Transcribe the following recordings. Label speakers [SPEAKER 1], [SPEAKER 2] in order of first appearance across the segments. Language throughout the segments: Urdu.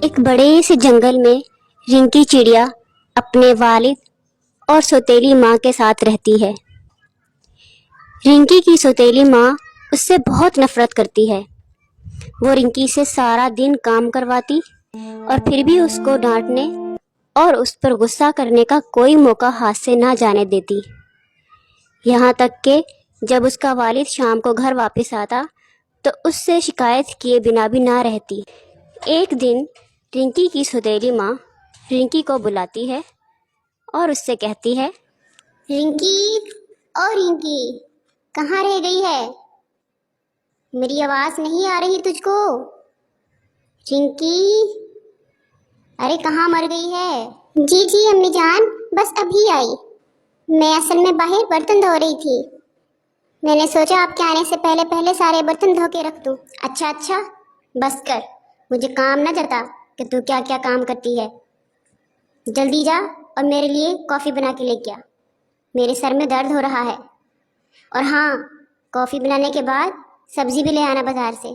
[SPEAKER 1] ایک بڑے سے جنگل میں رنکی چڑیا اپنے والد اور سوتیلی ماں کے ساتھ رہتی ہے۔ رنکی کی سوتیلی ماں اس سے بہت نفرت کرتی ہے۔ وہ رنکی سے سارا دن کام کرواتی اور پھر بھی اس کو ڈانٹنے اور اس پر غصہ کرنے کا کوئی موقع ہاتھ سے نہ جانے دیتی۔ یہاں تک کہ جب اس کا والد شام کو گھر واپس آتا تو اس سے شکایت کیے بنا بھی نہ رہتی۔ ایک دن رنکی کی سوتیلی ماں رنکی کو بلاتی ہے اور اس سے کہتی ہے،
[SPEAKER 2] رنکی، او رنکی، کہاں رہ گئی ہے؟ میری آواز نہیں آ رہی تجھ کو؟ رنکی، ارے کہاں مر گئی ہے؟ جی امی جان، بس ابھی آئی۔ میں اصل میں باہر برتن دھو رہی تھی۔ میں نے سوچا آپ کے آنے سے پہلے سارے برتن دھو کے رکھ دوں۔ اچھا، بس کر، مجھے کام نہ جاتا کہ تو کیا کیا کام کرتی ہے۔ جلدی جا اور میرے لیے کافی بنا کے لے کے آ، میرے سر میں درد ہو رہا ہے۔ اور ہاں، کافی بنانے کے بعد سبزی بھی لے آنا بازار سے۔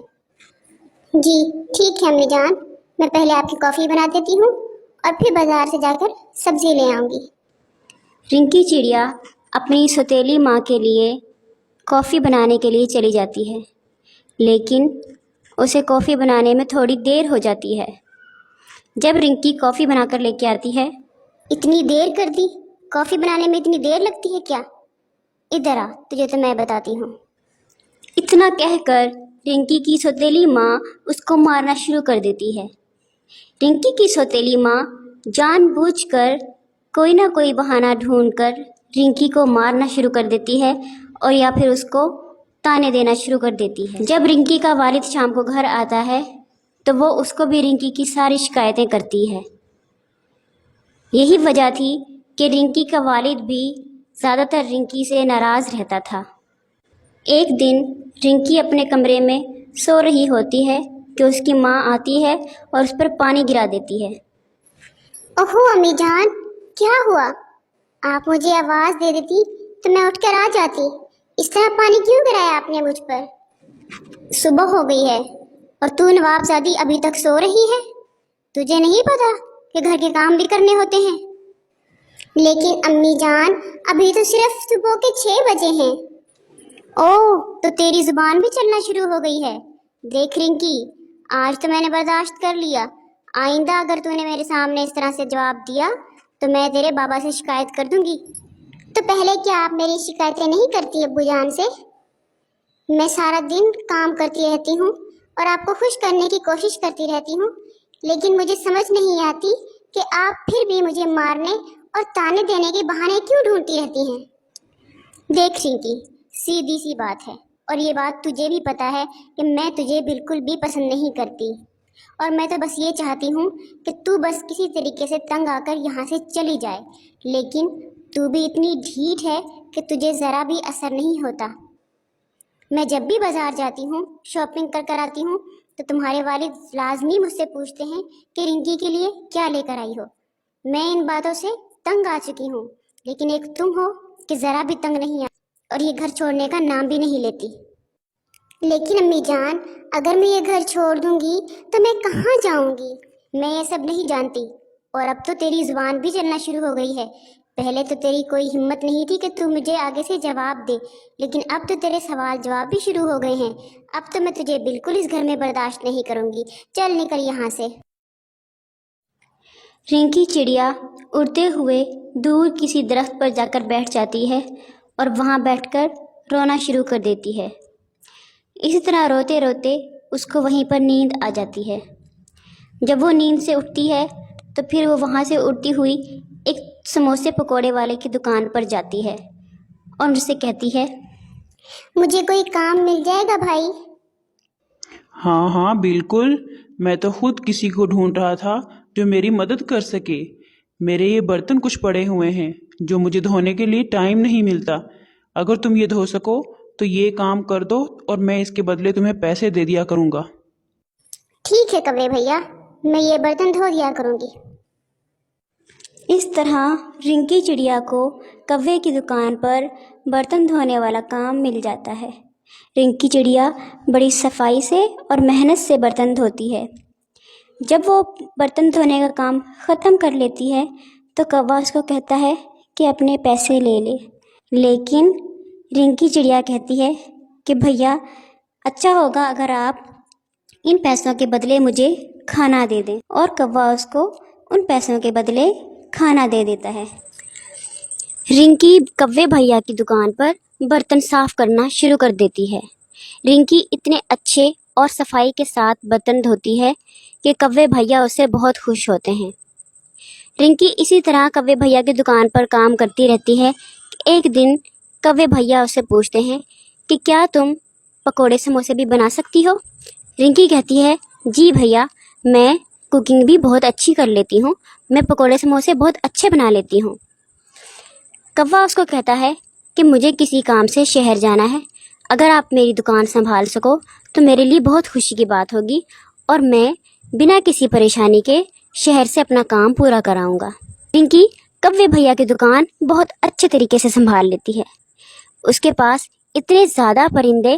[SPEAKER 2] جی ٹھیک ہے امی جان، میں پہلے آپ کی کافی بنا دیتی ہوں اور پھر بازار سے جا کر سبزی لے آؤں گی۔
[SPEAKER 1] رنکی چڑیا اپنی سوتیلی ماں کے لیے کافی بنانے کے لیے چلی جاتی ہے، لیکن اسے کافی بنانے میں تھوڑی دیر ہو جاتی ہے۔ جب رنکی کافی بنا کر لے کے آتی ہے،
[SPEAKER 2] اتنی دیر کر دی؟ کافی بنانے میں اتنی دیر لگتی ہے کیا؟ ادھر آ، تجھے تو میں بتاتی ہوں۔
[SPEAKER 1] اتنا کہہ کر رنکی کی سوتیلی ماں اس کو مارنا شروع کر دیتی ہے۔ رنکی کی سوتیلی ماں جان بوجھ کر کوئی نہ کوئی بہانہ ڈھونڈ کر رنکی کو مارنا شروع کر دیتی ہے اور یا پھر اس کو تانے دینا شروع کر دیتی ہے۔ جب رنکی کا والد شام کو گھر آتا ہے تو وہ اس کو بھی رنکی کی ساری شکایتیں کرتی ہے۔ یہی وجہ تھی کہ رنکی کا والد بھی زیادہ تر رنکی سے ناراض رہتا تھا۔ ایک دن رنکی اپنے کمرے میں سو رہی ہوتی ہے کہ اس کی ماں آتی ہے اور اس پر پانی گرا دیتی ہے۔
[SPEAKER 2] اوہو امی جان، کیا ہوا؟ آپ مجھے آواز دے دیتی تو میں اٹھ کر آ جاتی۔ اس طرح پانی کیوں گرایا آپ نے مجھ پر؟ صبح ہو گئی ہے اور تو نواب زادی ابھی تک سو رہی ہے؟ تجھے نہیں پتا کہ گھر کے کام بھی کرنے ہوتے ہیں؟ لیکن امی جان، ابھی تو صرف صبح کے 6 بجے ہیں۔ اوہ، تو تیری زبان بھی چلنا شروع ہو گئی ہے۔ دیکھ رنکی، آج تو میں نے برداشت کر لیا۔ آئندہ اگر تو نے میرے سامنے اس طرح سے جواب دیا تو میں تیرے بابا سے شکایت کر دوں گی۔ تو پہلے کیا آپ میری شکایتیں نہیں کرتی ابو جان سے؟ میں سارا دن کام کرتی رہتی ہوں اور آپ کو خوش کرنے کی کوشش کرتی رہتی ہوں، لیکن مجھے سمجھ نہیں آتی کہ آپ پھر بھی مجھے مارنے اور تانے دینے کے بہانے کیوں ڈھونڈتی رہتی ہیں۔ دیکھ رنکی، سیدھی سی بات ہے اور یہ بات تجھے بھی پتا ہے کہ میں تجھے بالکل بھی پسند نہیں کرتی، اور میں تو بس یہ چاہتی ہوں کہ تو بس کسی طریقے سے تنگ آ کر یہاں سے چلی جائے، لیکن تو بھی اتنی ڈھیٹ ہے کہ تجھے ذرا بھی اثر نہیں ہوتا۔ میں جب بھی بازار جاتی ہوں، شاپنگ کر آتی ہوں تو تمہارے والد لازمی مجھ سے پوچھتے ہیں کہ رنکی کے لیے کیا لے کر آئی ہو۔ میں ان باتوں سے تنگ آ چکی ہوں، لیکن ایک تم ہو کہ ذرا بھی تنگ نہیں آ اور یہ گھر چھوڑنے کا نام بھی نہیں لیتی۔ لیکن امی جان، اگر میں یہ گھر چھوڑ دوں گی تو میں کہاں جاؤں گی؟ میں یہ سب نہیں جانتی، اور اب تو تیری زبان بھی چلنا شروع ہو گئی ہے۔ پہلے تو تیری کوئی ہمت نہیں تھی کہ تو مجھے آگے سے جواب دے، لیکن اب تو تیرے سوال جواب بھی شروع ہو گئے ہیں۔ اب تو میں تجھے بالکل اس گھر میں برداشت نہیں کروں گی۔ چل نکل یہاں سے۔
[SPEAKER 1] رنکی چڑیا اڑتے ہوئے دور کسی درخت پر جا کر بیٹھ جاتی ہے اور وہاں بیٹھ کر رونا شروع کر دیتی ہے۔ اسی طرح روتے روتے اس کو وہیں پر نیند آ جاتی ہے۔ جب وہ نیند سے اٹھتی ہے تو پھر وہ وہاں سے اڑتی ہوئی ایک سموسے پکوڑے والے کی دکان پر جاتی ہے اور اس سے کہتی ہے،
[SPEAKER 2] مجھے کوئی کام مل جائے گا بھائی؟
[SPEAKER 3] ہاں بالکل، میں تو خود کسی کو ڈھونڈ رہا تھا جو میری مدد کر سکے۔ میرے یہ برتن کچھ پڑے ہوئے ہیں جو مجھے دھونے کے لیے ٹائم نہیں ملتا۔ اگر تم یہ دھو سکو تو یہ کام کر دو اور میں اس کے بدلے تمہیں پیسے دے دیا کروں گا۔
[SPEAKER 2] ٹھیک ہے کوے بھیا، میں یہ برتن دھو دیا کروں گی۔
[SPEAKER 1] اس طرح رنکی چڑیا کو کوے کی دکان پر برتن دھونے والا کام مل جاتا ہے۔ رنکی چڑیا بڑی صفائی سے اور محنت سے برتن دھوتی ہے۔ جب وہ برتن دھونے کا کام ختم کر لیتی ہے تو کوا اس کو کہتا ہے کہ اپنے پیسے لے لے، لیکن رنکی چڑیا کہتی ہے کہ بھیا اچھا ہوگا اگر آپ ان پیسوں کے بدلے مجھے کھانا دے دیں، اور کوا اس کو ان پیسوں کے بدلے کھانا دے دیتا ہے۔ رنکی کوے بھیا کی دکان پر برتن صاف کرنا شروع کر دیتی ہے۔ رنکی اتنے اچھے اور صفائی کے ساتھ برتن دھوتی ہے کہ کوے بھیا اس سے بہت خوش ہوتے ہیں۔ رنکی اسی طرح کوے بھیا کی دکان پر کام کرتی رہتی ہے کہ ایک دن کوے بھیا اسے پوچھتے ہیں کہ کیا تم پکوڑے سموسے بھی بنا سکتی ہو؟ رنکی کہتی ہے جی بھیا، میں کوکنگ بھی بہت اچھی کر لیتی ہوں، میں پکوڑے سموسے بہت اچھے بنا لیتی ہوں۔ کوا اس کو کہتا ہے کہ مجھے کسی کام سے شہر جانا ہے، اگر آپ میری دکان سنبھال سکو تو میرے لیے بہت خوشی کی بات ہوگی، اور میں بنا کسی پریشانی کے شہر سے اپنا کام پورا کراؤں گا۔ رنکی کوے بھیا کی دکان بہت اچھے طریقے سے سنبھال لیتی ہے۔ اس کے پاس اتنے زیادہ پرندے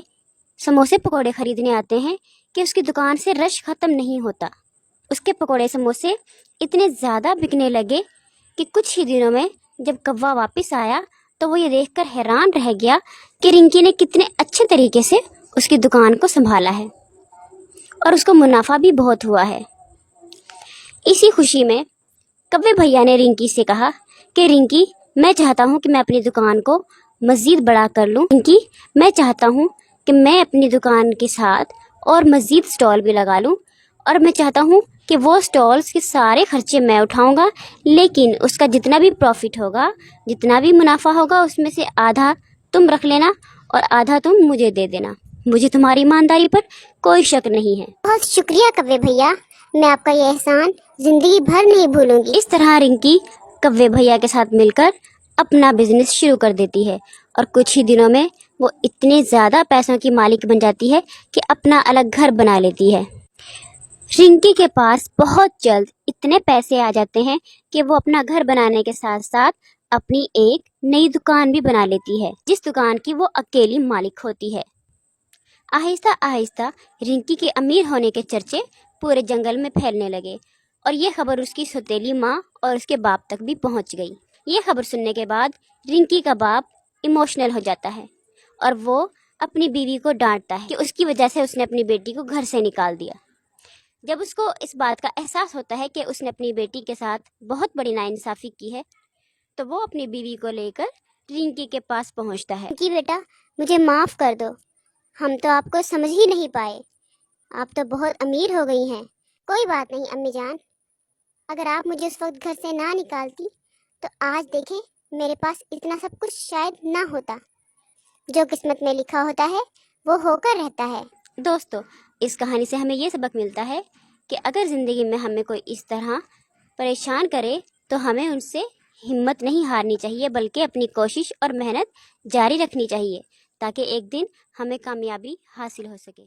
[SPEAKER 1] سموسے پکوڑے خریدنے آتے ہیں کہ اس کی دکان سے رش ختم نہیں ہوتا۔ اس کے پکوڑے سموسے اتنے زیادہ بکنے لگے کہ کچھ ہی دنوں میں جب کوا واپس آیا تو وہ یہ دیکھ کر حیران رہ گیا کہ رنکی نے کتنے اچھے طریقے سے اس کی دکان کو سنبھالا ہے، اور اس کو منافع بھی بہت ہوا ہے۔ اسی خوشی میں کوے بھیا نے رنکی سے کہا کہ رنکی، میں چاہتا ہوں کہ میں اپنی دکان کو مزید بڑا کر لوں۔ رنکی، میں چاہتا ہوں کہ میں اپنی دکان کے ساتھ اور مزید سٹال بھی لگا لوں، اور میں چاہتا ہوں کہ وہ سٹالز کے سارے خرچے میں اٹھاؤں گا، لیکن اس کا جتنا بھی پروفٹ ہوگا، جتنا بھی منافع ہوگا، اس میں سے آدھا تم رکھ لینا اور آدھا تم مجھے دے دینا۔ مجھے تمہاری ایمانداری پر کوئی شک نہیں ہے۔
[SPEAKER 2] بہت شکریہ کوے بھیا، میں آپ کا یہ احسان زندگی بھر نہیں بھولوں گی۔
[SPEAKER 1] اس طرح رنکی کوے بھیا کے ساتھ مل کر اپنا بزنس شروع کر دیتی ہے، اور کچھ ہی دنوں میں وہ اتنے زیادہ پیسوں کی مالک بن جاتی ہے کہ اپنا الگ گھر بنا لیتی ہے۔ رنکی کے پاس بہت جلد اتنے پیسے آ جاتے ہیں کہ وہ اپنا گھر بنانے کے ساتھ ساتھ اپنی ایک نئی دکان بھی بنا لیتی ہے، جس دکان کی وہ اکیلی مالک ہوتی ہے۔ آہستہ آہستہ رنکی کے امیر ہونے کے چرچے پورے جنگل میں پھیلنے لگے، اور یہ خبر اس کی سوتیلی ماں اور اس کے باپ تک بھی پہنچ گئی۔ یہ خبر سننے کے بعد رنکی کا باپ ایموشنل ہو جاتا ہے، اور وہ اپنی بیوی کو ڈانٹتا ہے کہ اس کی وجہ سے اس نے اپنی بیٹی کو گھر سے نکال دیا۔ جب اس کو اس بات کا احساس ہوتا ہے کہ اس نے اپنی بیٹی کے ساتھ بہت بڑی ناانصافی کی ہے، تو وہ اپنی بیوی کو لے کر رنکی کے پاس پہنچتا ہے۔
[SPEAKER 2] رنکی بیٹا، مجھے معاف کر دو، ہم تو آپ کو سمجھ ہی نہیں پائے، آپ تو بہت امیر ہو گئی ہیں۔ کوئی بات نہیں امی جان، اگر آپ مجھے اس وقت گھر سے نہ نکالتی تو آج دیکھیں میرے پاس اتنا سب کچھ شاید نہ ہوتا۔ جو قسمت میں لکھا ہوتا ہے وہ ہو کر رہتا ہے۔
[SPEAKER 1] دوستو، اس کہانی سے ہمیں یہ سبق ملتا ہے کہ اگر زندگی میں ہمیں کوئی اس طرح پریشان کرے تو ہمیں ان سے ہمت نہیں ہارنی چاہیے، بلکہ اپنی کوشش اور محنت جاری رکھنی چاہیے، تاکہ ایک دن ہمیں کامیابی حاصل ہو سکے۔